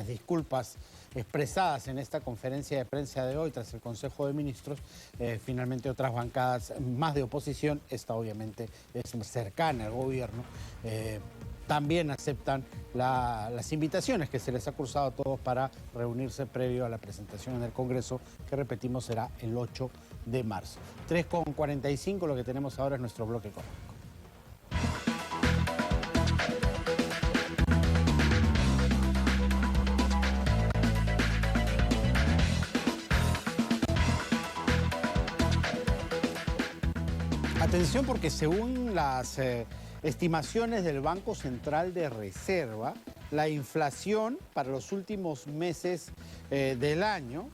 las disculpas expresadas en esta conferencia de prensa de hoy tras el Consejo de Ministros, finalmente otras bancadas más de oposición, esta obviamente es cercana al gobierno, también aceptan las invitaciones que se les ha cursado a todos para reunirse previo a la presentación en el Congreso, que repetimos será el 8 de marzo. 3:45, lo que tenemos ahora es nuestro bloque económico. Atención, porque según las estimaciones del Banco Central de Reserva, la inflación para los últimos meses del año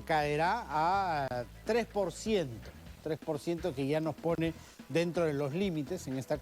caerá a 3%, 3% que ya nos pone dentro de los límites. En esta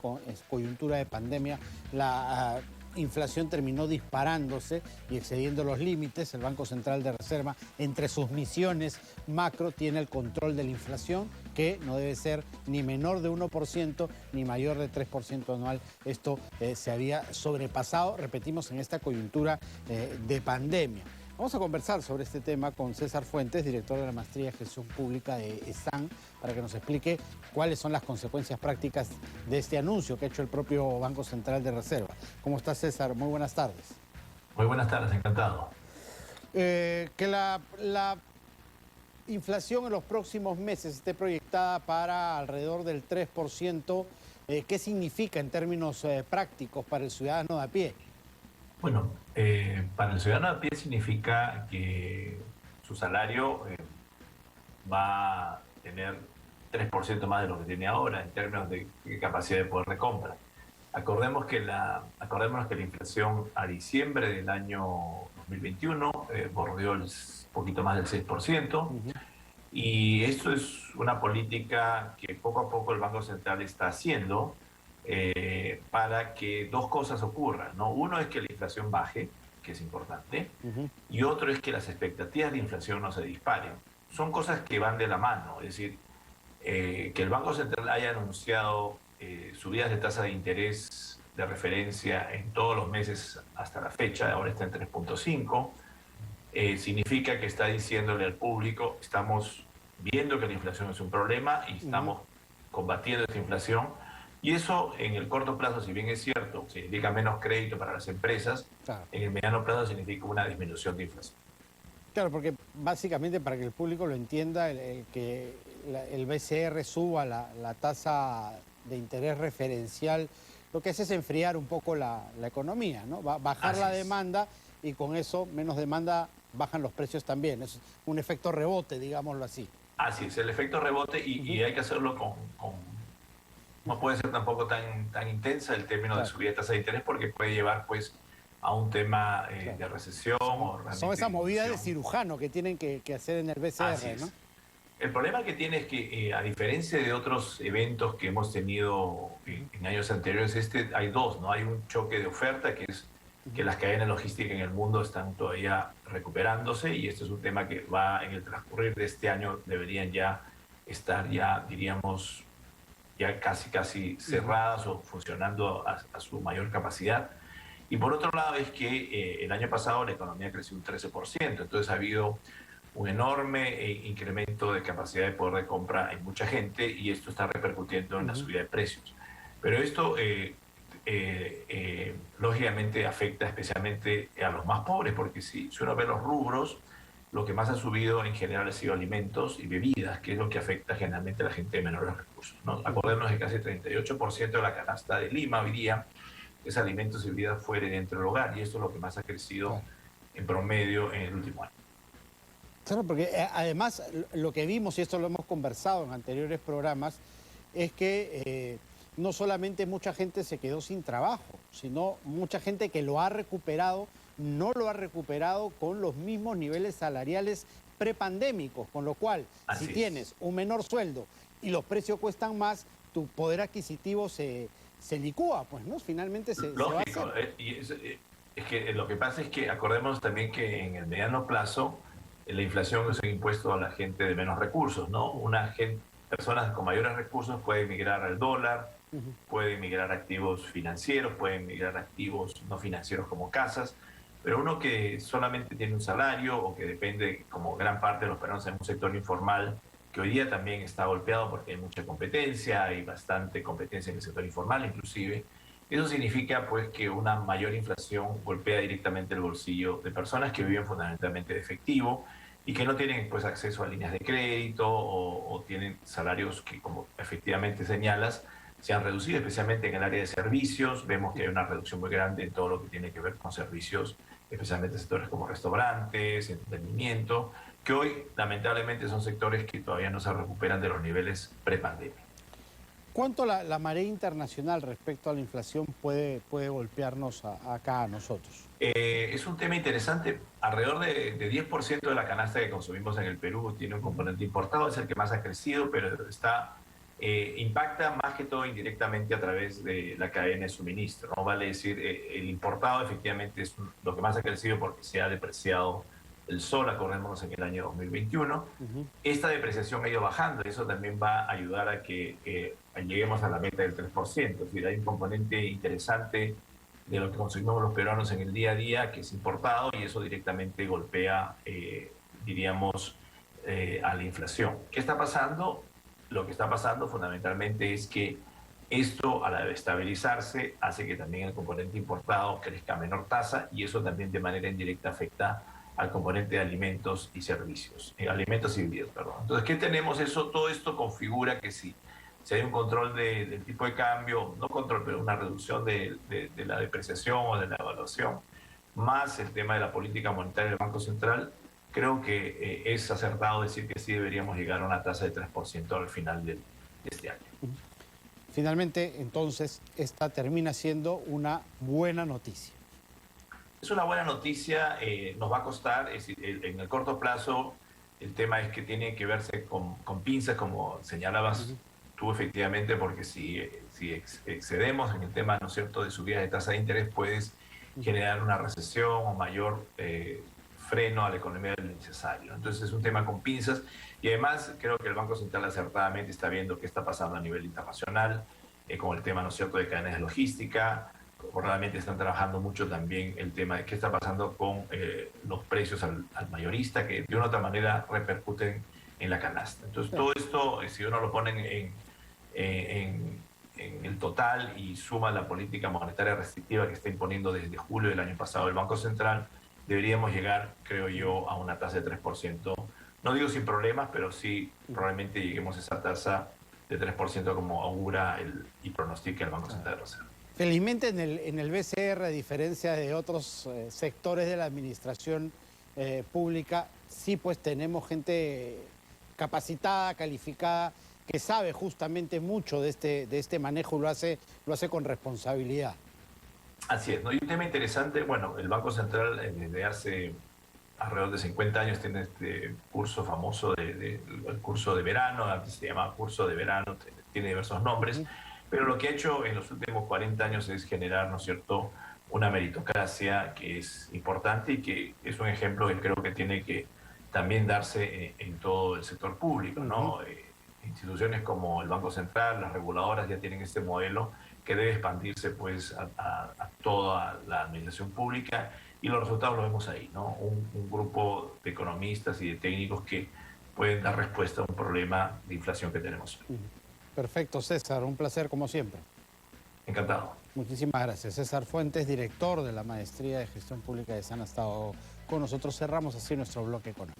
coyuntura de pandemia, la inflación terminó disparándose y excediendo los límites. El Banco Central de Reserva, entre sus misiones macro, tiene el control de la inflación, que no debe ser ni menor de 1% ni mayor de 3% anual. Esto se había sobrepasado, repetimos, en esta coyuntura de pandemia. Vamos a conversar sobre este tema con César Fuentes, director de la Maestría de Gestión Pública de ESAN, para que nos explique cuáles son las consecuencias prácticas de este anuncio que ha hecho el propio Banco Central de Reserva. ¿Cómo está, César? Muy buenas tardes. Muy buenas tardes, encantado. Que la inflación en los próximos meses esté proyectada para alrededor del 3%, ¿qué significa en términos prácticos para el ciudadano de a pie? Bueno, para el ciudadano de a pie significa que su salario va a tener 3% más de lo que tiene ahora en términos de capacidad de poder de compra. Acordémonos que la inflación a diciembre del año 2021 bordeó el poquito más del 6%. Y esto es una política que poco a poco el Banco Central está haciendo para que dos cosas ocurran, ¿no? Uno es que la inflación baje, que es importante, y otro es que las expectativas de inflación no se disparen. Son cosas que van de la mano, es decir, que el Banco Central haya anunciado subidas de tasa de interés de referencia en todos los meses hasta la fecha, ahora está en 3.5, significa que está diciéndole al público: estamos viendo que la inflación es un problema y estamos combatiendo esta inflación. Y eso en el corto plazo, si bien es cierto, significa menos crédito para las empresas, claro, en el mediano plazo significa una disminución de inflación. Claro, porque básicamente, para que el público lo entienda, que el BCR suba la tasa de interés referencial, lo que hace es enfriar un poco la economía, ¿no? Va a bajar la demanda y con eso, menos demanda, bajan los precios también. Es un efecto rebote, digámoslo así. Así es, el efecto rebote, y hay que hacerlo no puede ser tampoco tan intensa el término de subida de tasa de interés, porque puede llevar pues a un tema de recesión. Son esas movidas de cirujano que tienen que hacer en el BCR, ¿no? El problema que tiene es que, a diferencia de otros eventos que hemos tenido en años anteriores, hay dos, ¿no? Hay un choque de oferta, que es que las cadenas logísticas en el mundo están todavía recuperándose, y esto es un tema que va en el transcurrir de este año, deberían ya estar, diríamos, ya casi cerradas o funcionando a su mayor capacidad. Y por otro lado es que el año pasado la economía creció un 13%, entonces ha habido un enorme incremento de capacidad de poder de compra en mucha gente, y esto está repercutiendo en la subida de precios. Pero esto lógicamente afecta especialmente a los más pobres, porque si uno ve los rubros, lo que más ha subido en general ha sido alimentos y bebidas, que es lo que afecta generalmente a la gente de menores recursos, ¿no? Acordémonos que casi 38% de la canasta de Lima hoy día es alimentos y bebidas fuera y dentro del hogar, y esto es lo que más ha crecido en promedio en el último año. Claro, porque además lo que vimos, y esto lo hemos conversado en anteriores programas, es que no solamente mucha gente se quedó sin trabajo, sino mucha gente que lo ha recuperado, no lo ha recuperado con los mismos niveles salariales prepandémicos, con lo cual, si tienes un menor sueldo y los precios cuestan más, tu poder adquisitivo se licúa, pues, ¿no? Finalmente se va a hacer. Es que lo que pasa es que acordémonos también que en el mediano plazo la inflación es un impuesto a la gente de menos recursos, ¿no? Personas con mayores recursos pueden migrar al dólar, pueden migrar a activos financieros, pueden migrar a activos no financieros como casas, pero uno que solamente tiene un salario o que depende, como gran parte de los peruanos, en un sector informal, que hoy día también está golpeado porque hay mucha competencia, hay bastante competencia en el sector informal inclusive. Eso significa pues que una mayor inflación golpea directamente el bolsillo de personas que viven fundamentalmente de efectivo y que no tienen pues acceso a líneas de crédito o tienen salarios que, como efectivamente señalas, se han reducido, especialmente en el área de servicios. Vemos que hay una reducción muy grande en todo lo que tiene que ver con servicios, especialmente sectores como restaurantes, entretenimiento, que hoy lamentablemente son sectores que todavía no se recuperan de los niveles prepandemia. ¿Cuánto la marea internacional respecto a la inflación puede golpearnos acá a nosotros? Es un tema interesante. Alrededor de 10% de la canasta que consumimos en el Perú tiene un componente importado, es el que más ha crecido, pero impacta más que todo indirectamente a través de la cadena de suministro, ¿no? Vale decir, el importado efectivamente es lo que más ha crecido porque se ha depreciado el sol, acordémonos, en el año 2021. Esta depreciación ha ido bajando y eso también va a ayudar a que lleguemos a la meta del 3%. Es decir, hay un componente interesante de lo que consumimos los peruanos en el día a día que es importado y eso directamente golpea, diríamos, a la inflación. ¿Qué está pasando? Lo que está pasando fundamentalmente es que esto, al estabilizarse, hace que también el componente importado crezca a menor tasa y eso también de manera indirecta afecta al componente de alimentos y servicios, alimentos y bebidas, perdón. Entonces, ¿qué tenemos? Todo esto configura que si hay un control del tipo de cambio, no control, pero una reducción de la depreciación o de la evaluación, más el tema de la política monetaria del Banco Central, creo que es acertado decir que sí deberíamos llegar a una tasa de 3% al final de este año. Finalmente, entonces, esta termina siendo una buena noticia. Es una buena noticia, nos va a costar, es decir, en el corto plazo el tema es que tiene que verse con pinzas, como señalabas tú efectivamente, porque si excedemos en el tema, ¿no es cierto?, de subidas de tasa de interés, puedes generar una recesión o mayor freno a la economía del necesario. Entonces es un tema con pinzas y además creo que el Banco Central acertadamente está viendo qué está pasando a nivel internacional con el tema, ¿no es cierto?, de cadenas de logística. Realmente están trabajando mucho también el tema de qué está pasando con los precios al mayorista, que de una u otra manera repercuten en la canasta. Entonces, todo esto, si uno lo pone en el total y suma la política monetaria restrictiva que está imponiendo desde julio del año pasado el Banco Central, deberíamos llegar, creo yo, a una tasa de 3%. No digo sin problemas, pero sí probablemente lleguemos a esa tasa de 3% como augura y pronostica el Banco Central de Reserva. Felizmente en el BCR, a diferencia de otros sectores de la administración pública, sí pues tenemos gente capacitada, calificada, que sabe justamente mucho de este manejo y lo hace con responsabilidad. Así es, ¿no? Y un tema interesante, bueno, el Banco Central desde hace alrededor de 50 años tiene este curso famoso, el curso de verano, antes se llamaba curso de verano, tiene diversos nombres, pero lo que ha hecho en los últimos 40 años es generar, ¿no es cierto?, una meritocracia que es importante y que es un ejemplo que creo que tiene que también darse en todo el sector público, ¿no? Instituciones como el Banco Central, las reguladoras ya tienen este modelo que debe expandirse pues a toda la administración pública y los resultados los vemos ahí, ¿no? Un grupo de economistas y de técnicos que pueden dar respuesta a un problema de inflación que tenemos hoy. Perfecto, César, un placer como siempre. Encantado. Muchísimas gracias. César Fuentes, director de la Maestría de Gestión Pública de SAN, ha estado con nosotros. Cerramos así nuestro bloque económico.